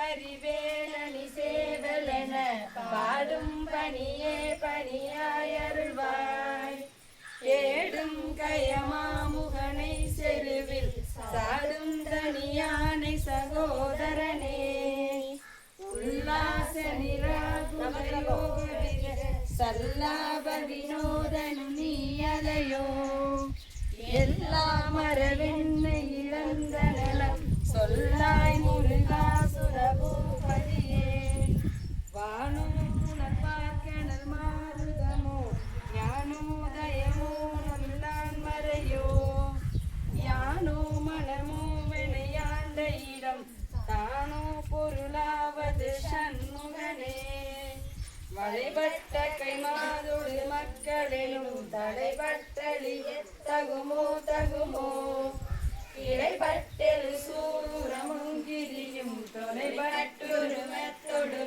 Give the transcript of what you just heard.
பரிவேணி சேவலென பாடும் பணியே பணியாயருள்வாய். ஏடும் கயமாமுகனை செருவில் சாடும் தனியானை சகோதரனே. உல்லாச நிராகுலயோக சல்லாப வினோதனு நீயலையோ. எல்லாம் மரவென்னை இழந்த நலம் சொல்லாய் முருகாசுரபூபதியே. வானோ புனர்பார்க்கணல் மாருதமோ ஞானோதயமோ நல்லான் மறையோ. யானோ மனமோ வினையாண்ட இடம் தானோ பொருளாவது சண்முகனே. வளைபட்ட கைமாதொடு மக்களெனும் தலைபட்டழிய தகுமோ தகுமோ. இடைப்பட்டெழு சூரமுங்கிரியும் தொலைபட்டொரு மெத்தொடு